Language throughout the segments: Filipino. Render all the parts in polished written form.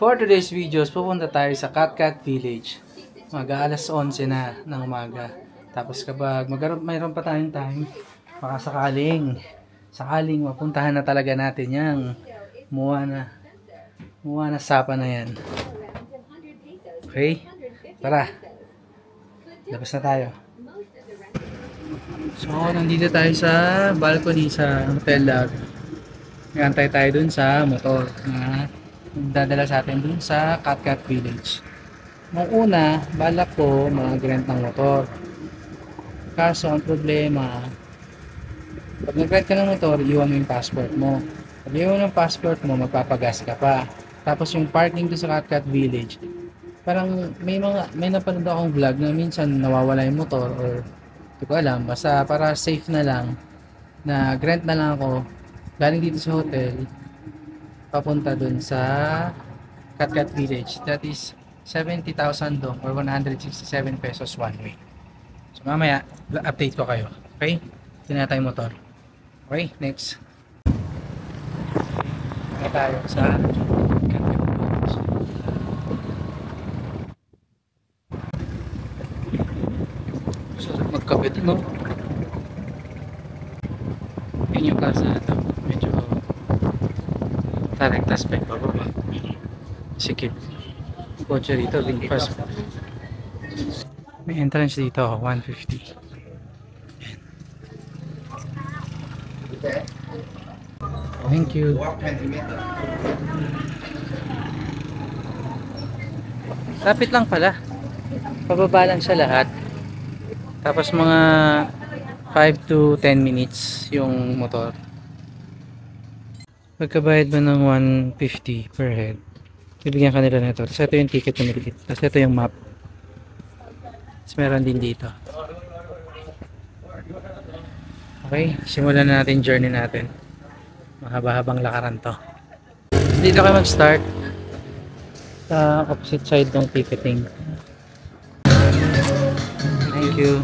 For today's videos, pupunta tayo sa Katkat Village. Mag-aalas 11 na ng umaga. Tapos kapag mayroon pa tayong time, baka sakaling mapuntahan na talaga natin yung Moana Sapa na yan. Okay? Tara! Labas na tayo. So, nandito tayo sa balcony sa Hotel Lobby. Nagantay tayo dun sa motor na dadala sa atin dun sa Katkat Village. Nung una, balak ko mag-rent ng motor. Kaso, ang problema, pag nag-rent ka ng motor, iwan mo yung passport mo. Pag iwan yung passport mo, magpapagas ka pa. Tapos yung parking dun sa Katkat Village, parang may napanood akong vlog na minsan nawawala yung motor or hindi ko alam. Basta para safe na lang, nag-rent na lang ako galing dito sa hotel papunta dun sa Katkat Village. That is 70,000 dong or 167 pesos one way. So mamaya, update ko kayo. Okay? Ito na tayo motor. Okay, next. Ito tayo sa Katkat Village. Sarap magkabit, no? Yan yung kalsada. Medyo direct aspect pa ba? Sikip. Kotse dito, ring fast. May entrance dito, 150. Yan. Thank you. Lapit lang pala. Pababa lang siya lahat. Tapos mga 5 to 10 minutes yung motor. Pagkabayad mo ng 150 per head, bibigyan ka nila nito. Tapos ito yung ticket na maliit. Tapos ito yung map. Tapos meron din dito. Okay, simulan na natin journey natin. Mahaba-habang lakaran to. Dito kayo mag-start sa opposite side ng ticketing. Thank you.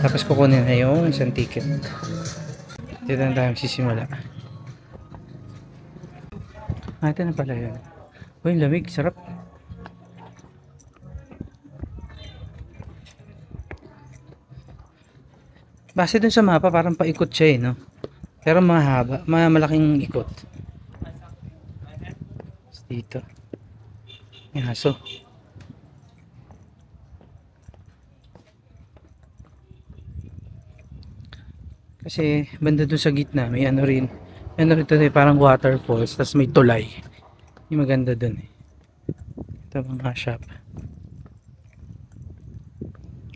Tapos kukunin na yung isang ticket. Dito na tayo sisimula. Ito na pala yun. Uy, lamig. Sarap. Base dun sa mapa, parang paikot siya no? Pero mahaba. Malaking ikot. Dito. May aso. Kasi banda dun sa gitna, may ano rin. Ano rito parang waterfalls, tapos may tulay. Yung maganda dun eh. Ito mga shop.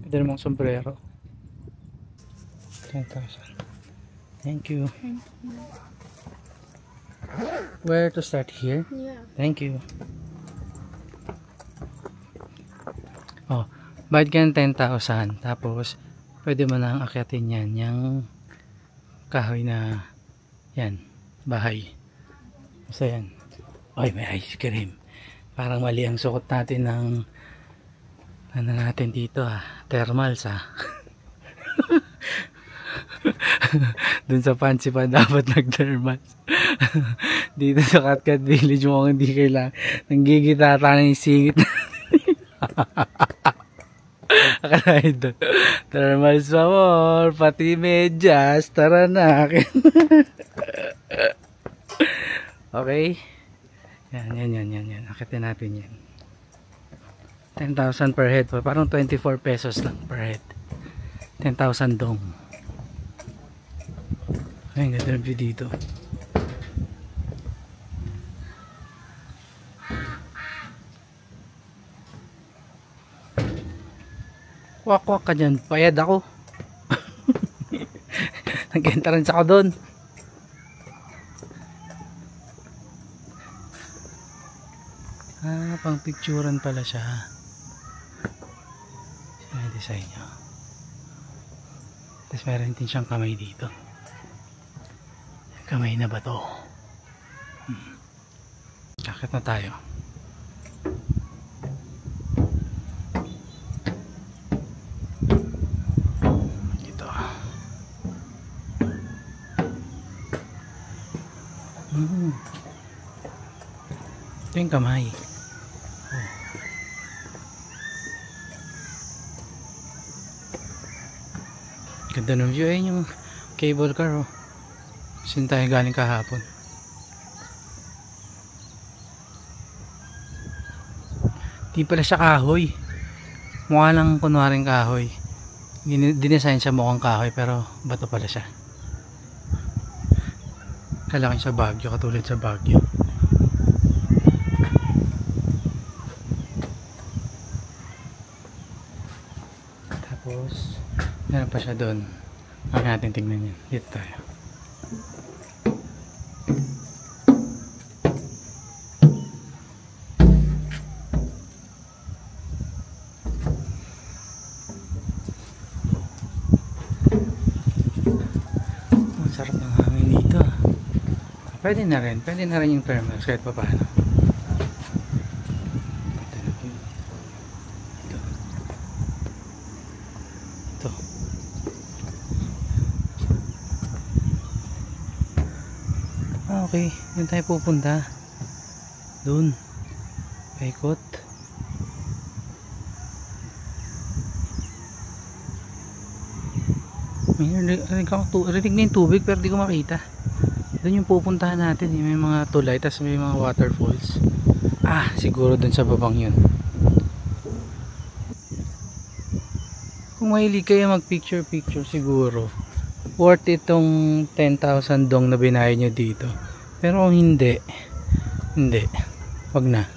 Ito namang sombrero. 10,000. Thank you. Where to start here? Yeah. Thank you. Oh, bayad ka ng 10,000. Tapos, pwede mo nang akyatin yan. Yung kahoy na yan, bahay. Basta yan. Ay, may ice cream. Parang mali ang suot natin ng ano natin dito thermals dun sa fancy pa dapat nag-thermals. Dito sa Katkat Village mo hindi kailangan nanggigitata na yung singit. Akalain doon thermals pa more, pati medyas, tara na. Okay. Yan. Akitin natin yan. 10,000 per head. Parang 24 pesos lang per head. 10,000 dong. Ay, ganda ng view dito. Wak-wak ka dyan. Payad ako. Nag-entrance ako doon. Pang picturean pala siya. Siya yung design niya. Tapos meron din siyang kamay dito. Kamay na ba to? Kakit na tayo. Dito. Ito yung kamay. Ganda ng view. Ayun yung cable car. Oh. Saan tayo galing kahapon. Di pala siya kahoy. Mukha lang kunwaring kahoy. Dinesign siya mukhang kahoy pero bato pala siya. Kalaki sa Baguio, katulad sa Baguio. Tapos meron pa siya doon. Huwag natin tingnan yan. Dito tayo. Ang sarap ng hangin dito. Pwede na rin yung thermals kahit pa paano. Ito. Okay, doon tayo pupunta. Doon. Paikot. May rinig na yung tubig pero di ko makita. Doon yung pupuntahan natin. May mga tulay, tas may mga waterfalls. Ah, siguro doon sa babang yun. Kung mahilig kayo mag picture siguro worth itong 10,000 dong na binayad nyo dito. Pero kung hindi, wag na.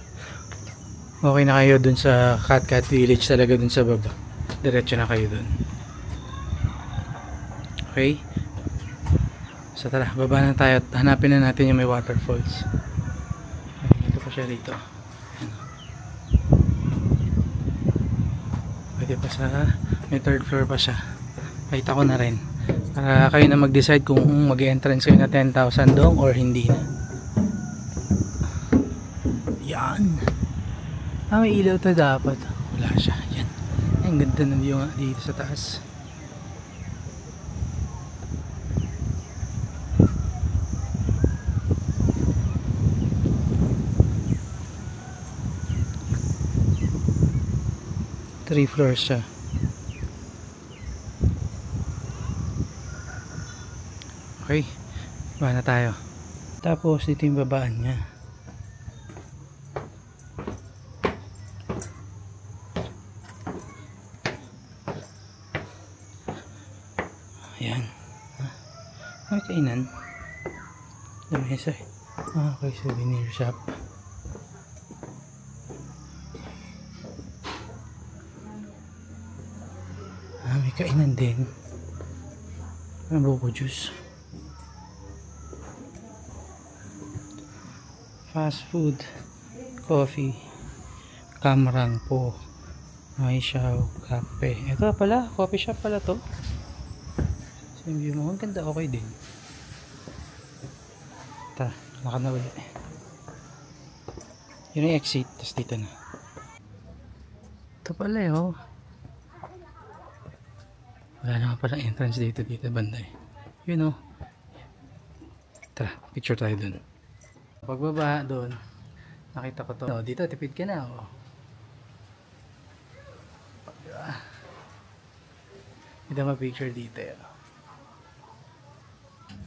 Okay na kayo dun sa Cat Village talaga dun sa baba. Diretso na kayo dun. Okay? So tara, baba na tayo at hanapin na natin yung may waterfalls. Ito pa siya rito. Pwede pa sa may third floor pa siya. Pakita ko na rin para kayo na mag-decide kung mag-entrance kayo na 10,000 dong or hindi na. Yan. Ah, may ilaw to dapat. Wala siya. Yan. Ang ganda ng view nga dito sa taas. Three floors siya. Okay, baba na tayo. Tapos dito yung babaan niya. Ayan. May kainan. Lamesa eh. Ah, okay, souvenir shop. Ah, may kainan din. Ano buko juice? Fast food, coffee, kamrang po, may shaw, kape. Ito pala, coffee shop pala to. Same view mo, ang ganda, okay din. Tara, lakad na ulit. Yun yung exit, tapos dito na. Ito pala eh, oh. Wala naman palang entrance dito banda eh. Yun oh. Tara, picture tayo dun. Pagbaba doon, nakita ko to. No, dito tipid ka na oh. Ito ma-picture dito eh.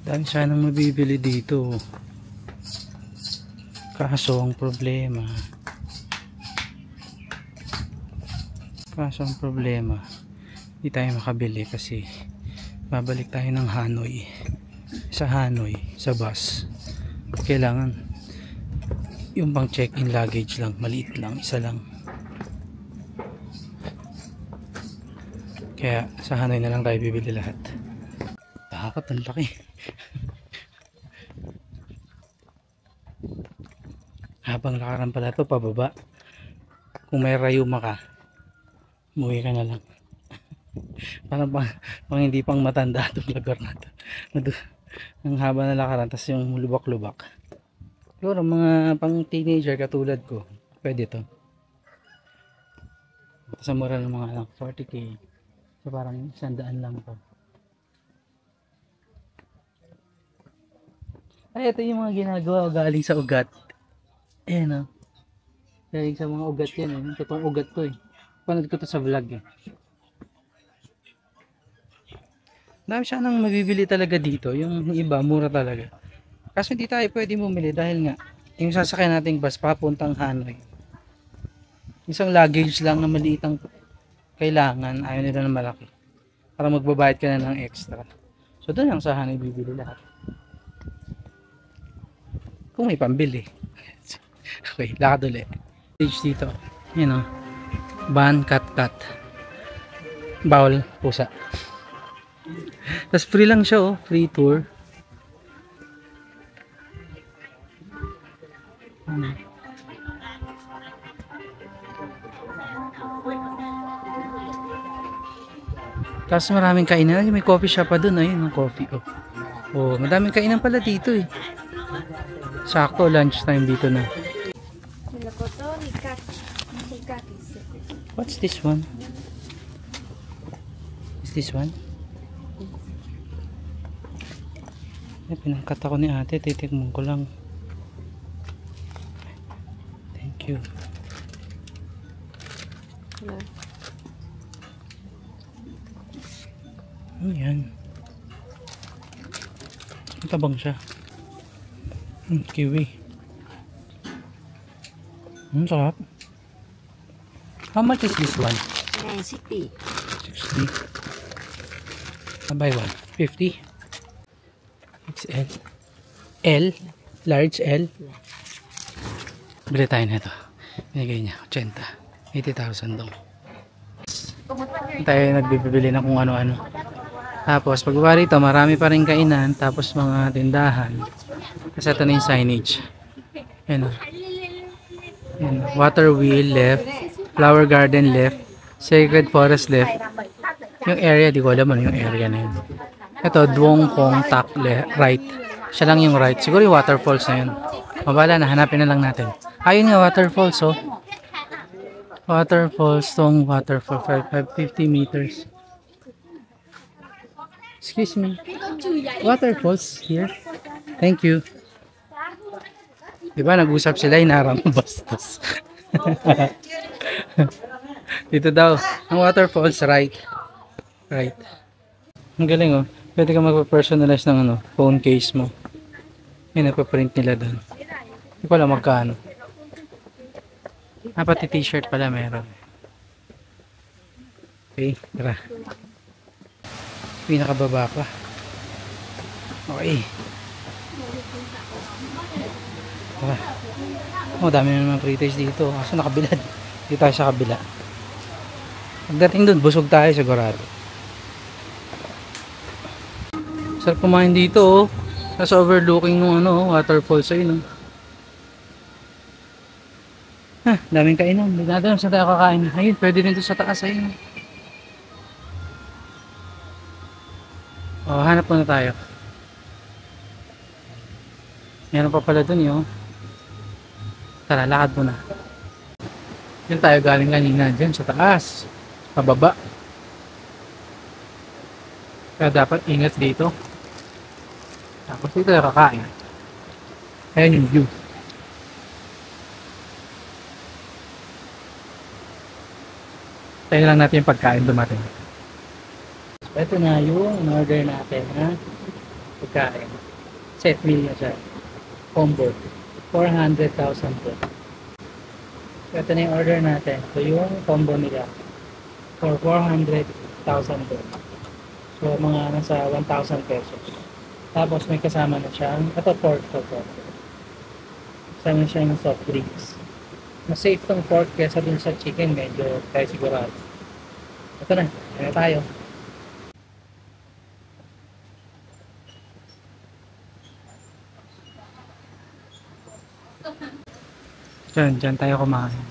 Dami sanang mabibili dito. Kaso ang problema, hindi tayo makabili kasi babalik tayo ng Hanoi. Sa Hanoi, sa bus, kailangan yung pang check-in luggage lang, maliit lang, isa lang. Kaya sa Hanoi na lang tayo bibili lahat. Takot, ang laki. Habang lakaran pala to pababa. Kung may rayuma ka, umuwi ka na lang. Parang pang hindi pang matanda itong lugar na to. Ang haba na lakaran, tas yung lubak-lubak. Siguro mga pang teenager katulad ko, pwede to. Sa mura ng mga lang, 40k. So parang 100 lang to. Ay, ito yung mga ginagawa galing sa ugat. Ayan o. Dahil sa mga ugat yan eh. Totoong ugat to eh. Panood ko to sa vlog eh. Dami siya nang mabibili talaga dito. Yung iba, mura talaga. Kaso hindi tayo pwede bumili dahil nga, yung sasakyan nating bus papuntang Hanoi. Isang luggage lang na maliit ang kailangan. Ayaw nila ng malaki. Para magbabayad ka na ng extra. So doon lang sa Hanoi bibili lahat. Kung may pambili. Okay, lakad ulit. Page dito. Yan o. Ban, cut. Bawal pusa. Tapos free lang siya oh. Free tour. Tapos maraming kainan. May coffee shop pa dun. Ayun ang coffee oh. Oh, madaming kainan pala dito eh. Sakto lunch time dito na. What's this one? Is this one? Ay, pinangkat ako ni ate. Titikman ko lang. Thank you. Hello. Ayan. Matabang siya. Kiwi. Sarap. How much is this one? 60. 60. I'll buy one. 50. XL. L. Large L. Bili tayo na ito. Binigay niya. 80. 80,000 daw. Tayo nagbibili na kung ano-ano. Tapos pagbaba rito marami pa rin kainan. Tapos mga tindahan. Kasi ito na yung signage. Yan o. Water wheel left. Flower garden left. Sacred forest left. Yung area, di ko alam ano yung area na yun. Ito, Duong Kong Tak right. Siya lang yung right. Siguro yung waterfalls na yun. Mabala na, hanapin na lang natin. Ayun nga, waterfalls oh. Waterfalls, tong waterfall, 550 meters. Excuse me. Waterfalls here. Thank you. Diba, nag-usap sila, hinarang bastos. Dito daw, ang waterfalls, right. Right. Ang galing oh. Pwede ka magpa-personalize ng ano, phone case mo. Yan, nagpa-print nila doon. Hindi ko alam magkano. Pati t-shirt pala meron. Okay, tara. Pinakababa pa. Okay. Tara. Oh, dami na naman pre-taste dito. Kaso nakabilad. Dito tayo sa kabila. Pagdating doon, busog tayo sigurado. Sarap kumain dito oh. Nasa overlooking ng ano, waterfalls ayun oh. Daming kainan. Hindi natin saan tayo kakain. Ayun, pwede rin ito sa taas ayun. Oh, hanap muna tayo. Meron pa pala dun yun. Tara, lakad muna. Diyan tayo galing kanina. Diyan sa taas. Pababa. Kaya dapat ingat dito. Tapos dito tayo kakain. Ayan yung view. Tayo lang natin yung pagkain dumating. So, ito na yung in-order natin na pagkain. Set meal na siya. Combo. 400,000 po. So, ito na yung order natin. So, yung combo nila for 400,000 po. So, mga nasa 1,000 pesos. Tapos, may kasama na siya. Ito, pork to po. Kasama siya yung soft drinks. Mas safe tong pork kesa dun sa chicken. Medyo tayo sigurado. Ito na. Kaya tayo. Diyan tayo kumain.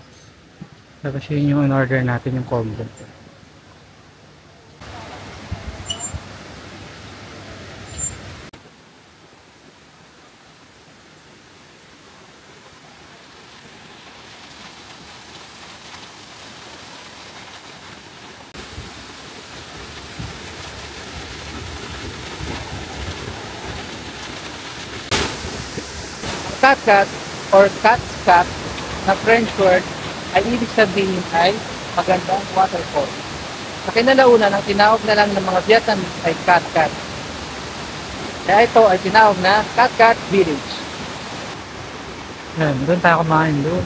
Tapos yun yung in-order natin yung combo. Cat or cat na French word ay ibig sabihin ay magandang waterfall. Sa kinalauna, ang tinawag na lang ng mga Vietnamese ay Cat Cat. Kaya ito ay tinawag na Cat Cat Village. Yan, doon tayo kumain doon.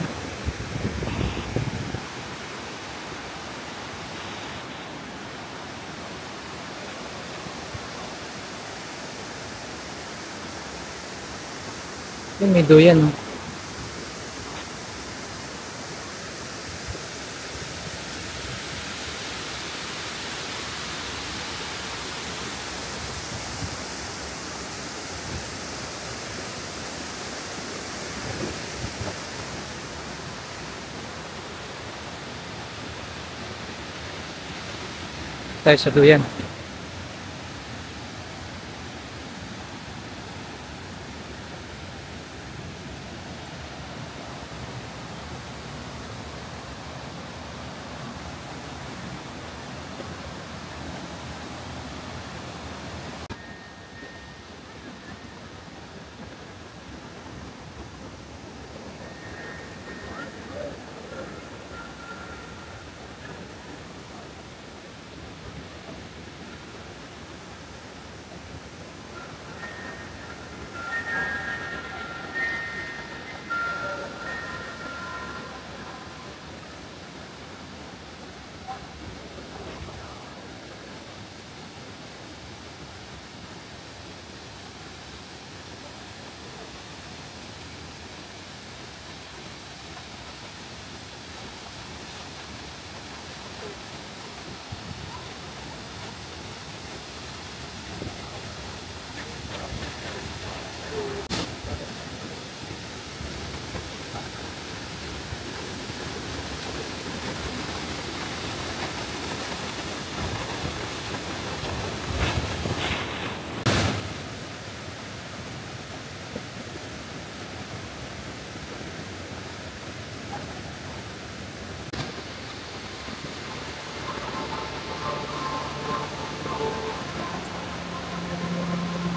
Yung may duyan, no? Tayo sa duyan.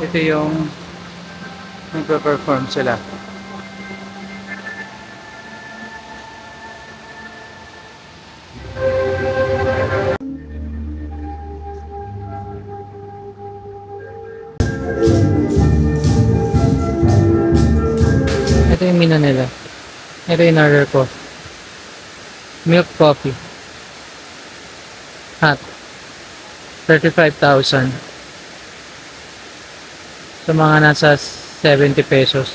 Ito yung nagpe-perform sila. Ito yung menu nila. Ito yung order ko. Milk coffee. Hot. 35,000. Sa mga nasa 70 pesos.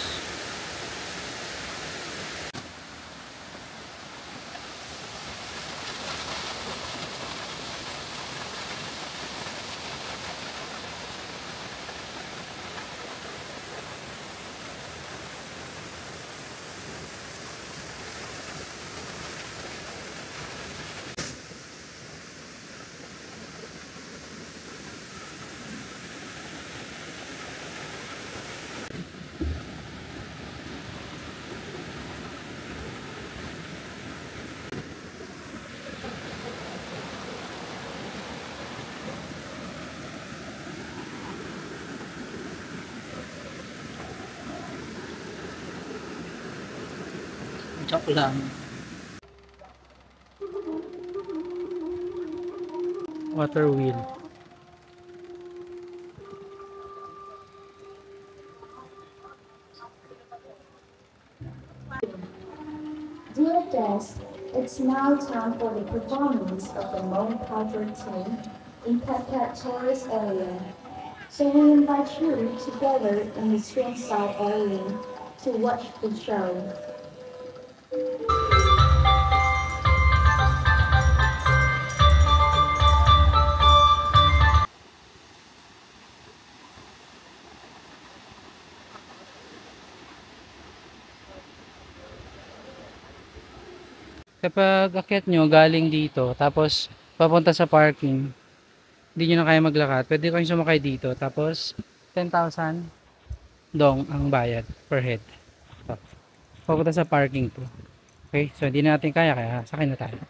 Joke lang. Water wheel. Dear guests, it's now time for the performance of the Mon Culture team in Phuket tourist area. So we invite you to gather in the Streamside area to watch the show. Kapag akyat nyo galing dito, tapos papunta sa parking, hindi nyo na kaya maglakad, pwede kayong sumakay dito. Tapos, 10,000 dong ang bayad per head. So, papunta sa parking to. Okay? So, hindi na natin kaya sakay na tayo.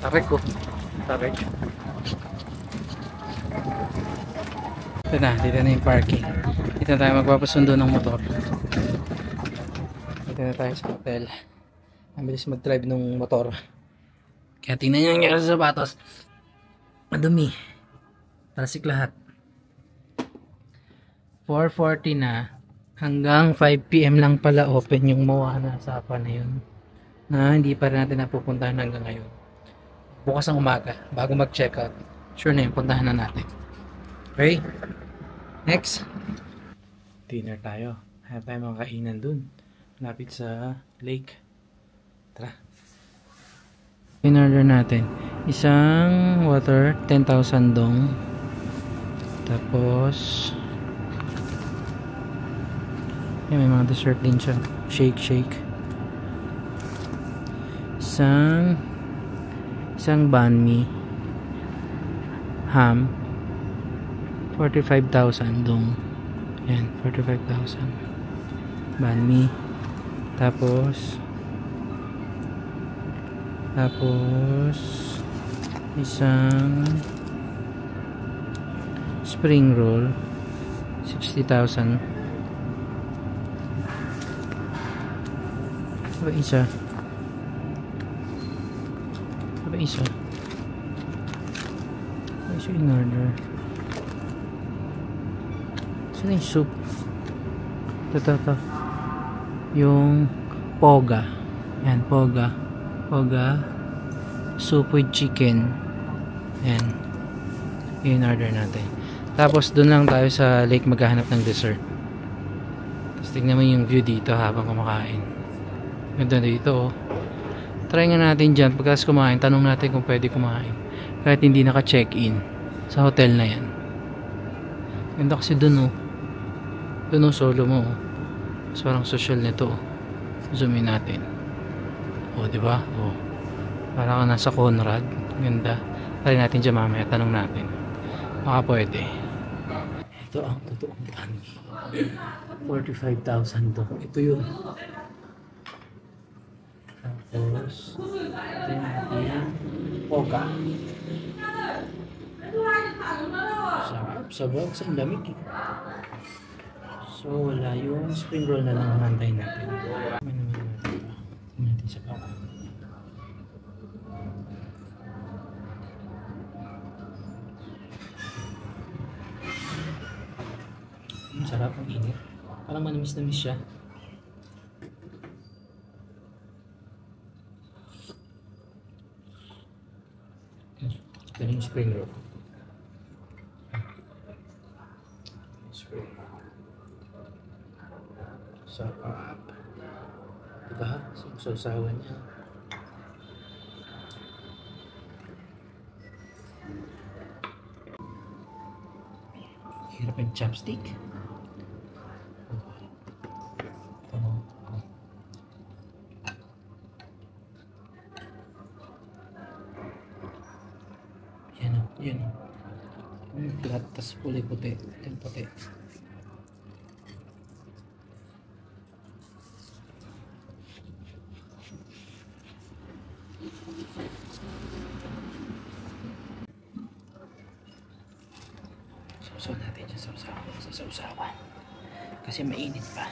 Tarik ko. Tarik. Ito na, dito na yung parking. Dito na tayo magpapasundo ng motor. Dito na tayo sa hotel. Ang bilis mag-drive ng motor. Kaya tingnan nyo yung sa sapatos. Madumi. Tasik lahat. 4:40 na. Hanggang 5 PM lang pala open yung Moana Sapa na yun. Na hindi pa rin natin napupuntahan hanggang ngayon. Bukas ang umaga, bago mag-check out. Sure na yun, puntahan na natin. Okay? Next. Dinner tayo. Hanap tayo mga kainan dun. Lapit sa lake. Tara. In-order natin. Isang water, 10,000 dong. Tapos may mga dessert din siya. Shake. Isang banh mi. Ham. 45,000 dong. Yan, 45,000. Banh mi. Tapos isang spring roll, 60,000. Apa isa? In order. Saan yung soup? Ito. Yung poga. Yan, poga. Soup with chicken. Yan. In order natin. Tapos doon lang tayo sa lake maghahanap ng dessert. Tapos tignan mo yung view dito habang kumakain. Ganda dito oh. Try nga natin dyan. Pagkas kumain, tanong natin kung pwede kumain. Kahit hindi naka-check-in sa hotel na yan. Ganda kasi dun oh. Dun oh, solo mo oh. Mas parang social nito oh. Zoom in natin. Oh, diba? Oh. Parang ka nasa Conrad. Ganda. Try natin dyan mamaya. Tanong natin. Baka pwede. Ito ang totoong plan. 45,000 to. Ito yun. Tapos ito natin poga. Sarap. Sa lamig eh. So wala yung spring roll na lang ang hantay natin. May naman natin sa bawah. Sarap, ang init. Parang manamis siya. Ito yung spring roll. Sarap. Diba? Sausawan niya. Hirap yung chopstick. Yan o. Yung flat, tas kulay puti. Yung puti. Sausaw natin dyan sa sausawan. Kasi mainit pa.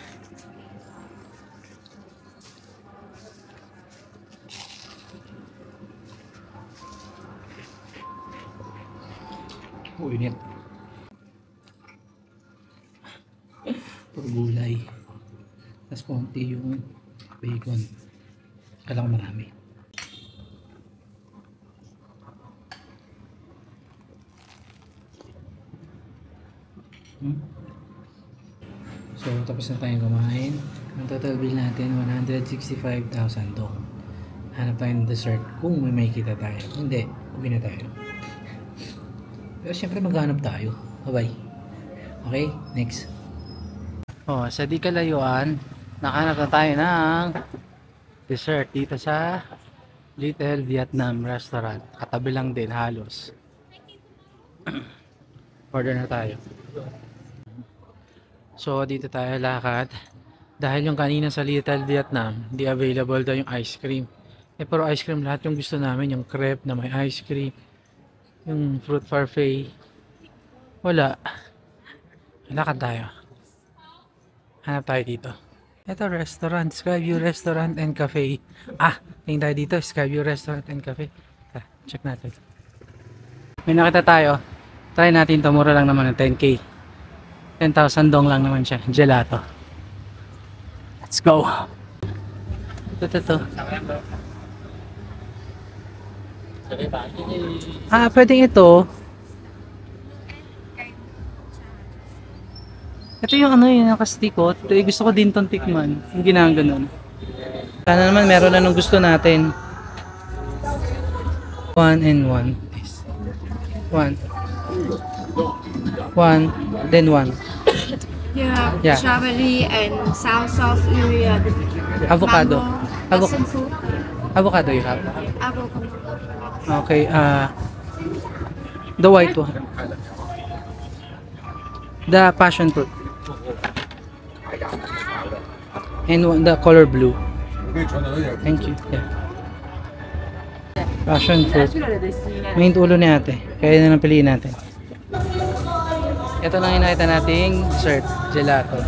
Init. Puro gulay. Tapos konti yung bacon. Kailangan marami. So tapos na tayong kumain. Ang total bill natin 165,000 dong. Hanap tayo ng dessert kung may kita tayo. Hindi, uwi na tayo. Pero syempre maghanap tayo. Bye-bye. Okay, next. Oh, sa di kalayuan, nakahanap na tayo ng dessert dito sa Little Vietnam Restaurant. Katabi lang din halos. Order na tayo. So dito tayo lakad. Dahil yung kanina sa Little Vietnam, di available daw yung ice cream. Pero ice cream lahat yung gusto namin, yung crepe na may ice cream. Yung fruit parfait wala. Lakad tayo. Hanap tayo dito. Ito, restaurant. Skyview Restaurant and Cafe. Tingin tayo dito. Skyview Restaurant and Cafe. Check natin. May nakita tayo. Try natin to. Mura lang naman ng 10K. 10,000 dong lang naman siya. Gelato. Let's go. Ito. Pwedeng ito. Ito yung yung nakastikot. Ito yung gusto ko din tong tikman. Yung ginaganon. Sana naman meron na nung gusto natin. 1 and 1. 1. 1, then 1. Yeah, strawberry and south area. Avocado. Mango, passion fruit, Avocado you have. avocado. Okay, the white one. The passion fruit. And the color blue. Thank you. Yeah. Passion fruit. Main ulo ni ate. Kaya na lang piliin natin. Ito na yung nakita nating dessert. Gelato.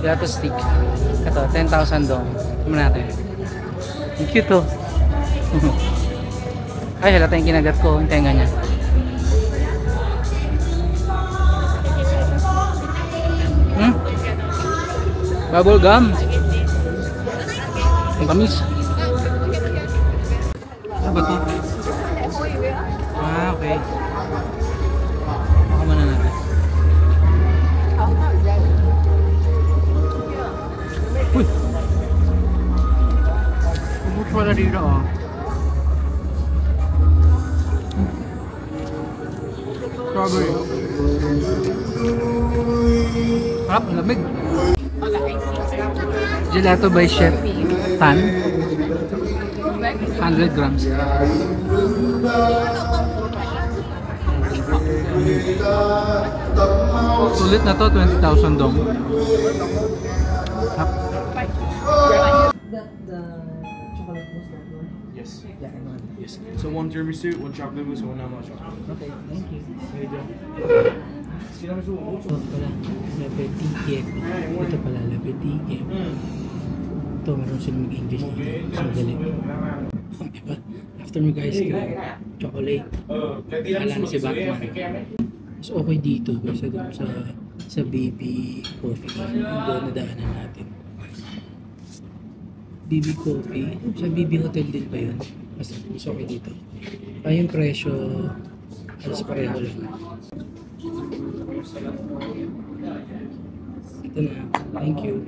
Gelato stick. Ito, 10,000 dong. Tignan natin. Ang cute to. Ay, halata yung kinagat ko. Yung tenga niya. Bubble gum. Ang tamis. Ano ba ito? Okay. Baka muna natin. Uy! Ubus wala dito Strawberry. Harap, ang lamig. Gelato by Chef Tan. 100 grams. Sulit na to, 20,000 dong. Yes. Yes. So one tiramisu, one chocolate mousse, one normal chocolate. Okay, thank you. Tiramisu. Ito pala, Labetigue. Ito pala, Labetigue. Ito, meron sila mag-English dito. Mas madali. Diba? After mag-ice cream, chocolate. Kala na si Batman. Mas okay dito kasi doon sa baby coffee. Doon nadaanan natin. BB Coffee. Sa BB Hotel din ba yun? Mas okay dito. Yung presyo, alas pareho lang. Ito na. Thank you.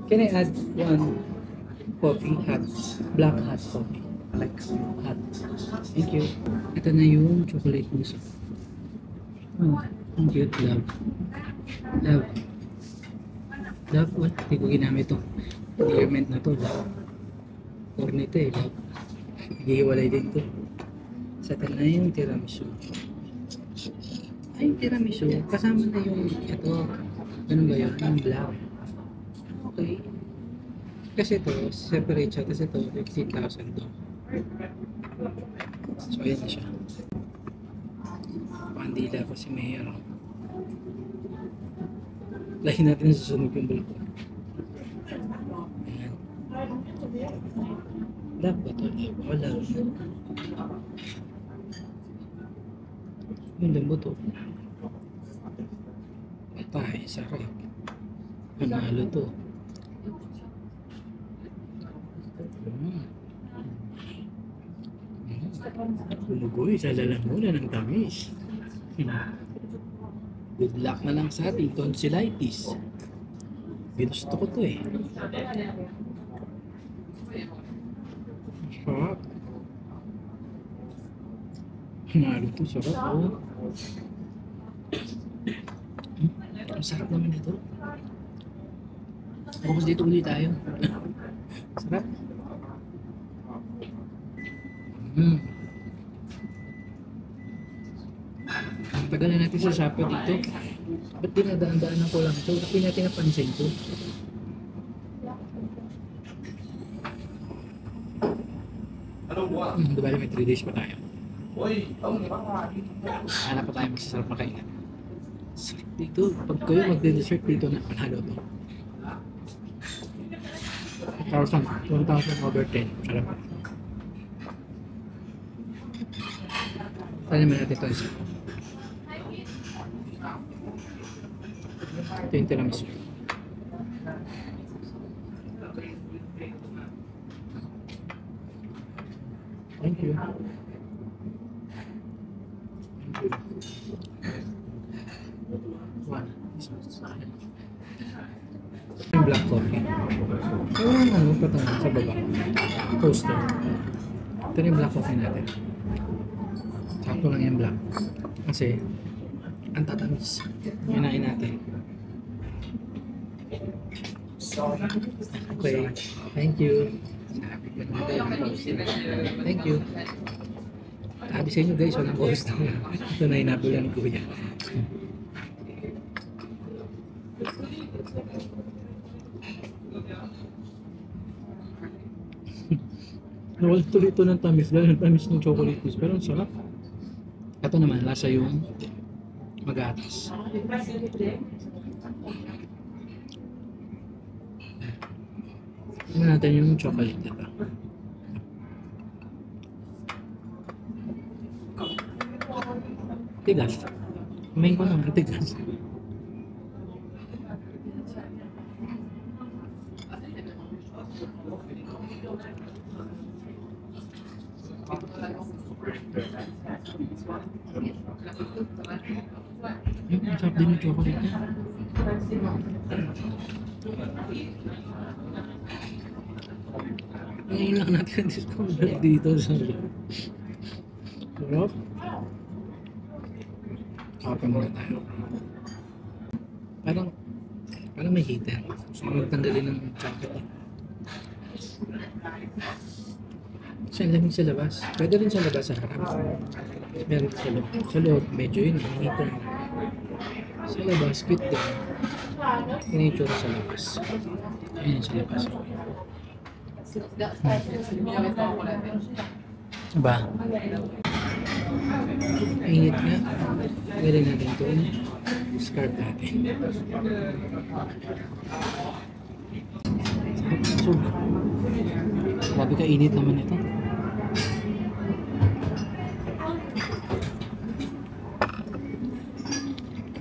Can I add one coffee hot? Black hot coffee. Like hot. Thank you. Ito na yung chocolate mousse. Oh, ang cute. Love. Love, what? Hindi ko ginamit ito. Endearment na to, love. Cornito love. Naghihiwalay din to. Sa na yung tiramisu. Yung tiramisu, kasama na yung ito. Ganun ba yun? Yung black. Okay. Kasi ito, separate siya. Tapos ito, 15,000 to. So, ayan na siya. Pandila kasi may lahin natin sa susunod yung bulak. Ayan. Love ba ito? Wala. Yung lambot to. Patay, sarap. Panalo to. Lumugoy sa lalamunan ng tamis. Good luck na lang sa ating tonsillitis. Ginusto ko to eh. Sarap. Nalo to, sarap oh. Ang sarap naman ito. Bukas dito ulit tayo. Sarap. Tagal na natin sa Shopee dito. Ba't dinadaan-daanan ko lang ito? Hindi natin napansin ito. Diba may 3 days pa tayo. Hanap pa tayo masasarap na kainan. Sarap dito. Pag kayo magde-dessert dito na panalo to. 1,000 over 10. Sarap. Tanya naman natin ito isa. Ito yung tiramisu. Thank you. One. Yung black coffee. Ano pa ito sa baba? Coaster. Ito yung black coffee natin. Sakto lang yung black. Kasi, ang tatamis. Hinain natin. Okay. Thank you. Thank you. Sabi sa inyo guys, walang coaster. Ito na inabulan ko yan. Nawala tuloy ito ng tamis dahil ang tamis ng chocolates, pero ang sarap. Ito naman, lasa yung magatas. Tingnan natin yung chocolate nito. Tigas. Main ko naman, tigas. Ang sarap din yung chocolate niya. Ngayon lang natin discover dito sa sarap. Kapan muna tayo. Parang may heater. So magtanggalin ng chocolate. Kasi ang lamig sa labas. Pwede rin sa labas sa harap. Meron sa loob. Sa loob, medyo yun. Heater. Sa labas, cute din. Yun yung tsura sa labas. Ayun sa labas. Ba? Init nga. Pwede natin ito. Scarf natin. So, grabe ka init naman ito.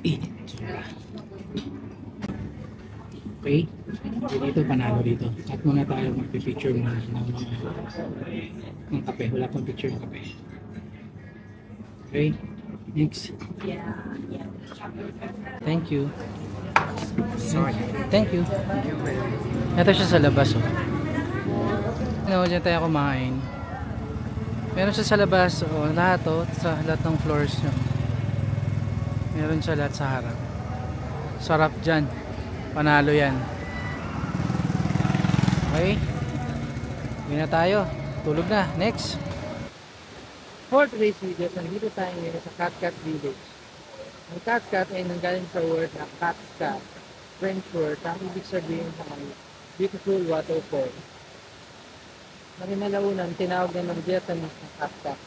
Init. Okay. Dito panalo dito. At muna tayo magpipicture muna ng kape. Wala pang picture ng kape. Okay. Next. Thank you. Sorry. Thank you. Ito siya sa labas. Oh. No, dyan tayo kumain. Meron siya sa labas. Oh, lahat oh, sa lahat ng floors nyo. Meron siya lahat sa harap. Sarap dyan. Panalo yan. Okay. Uwi na tayo. Tulog na. Next. Fourth race video. Nandito tayo ngayon sa Catcat Village. Ang Catcat ay nanggaling sa word na Catcat. French word. Ang ibig sabihin sa kanila, beautiful waterfall. Nakinalaunan, tinawag na ng Vietnamese na Catcat.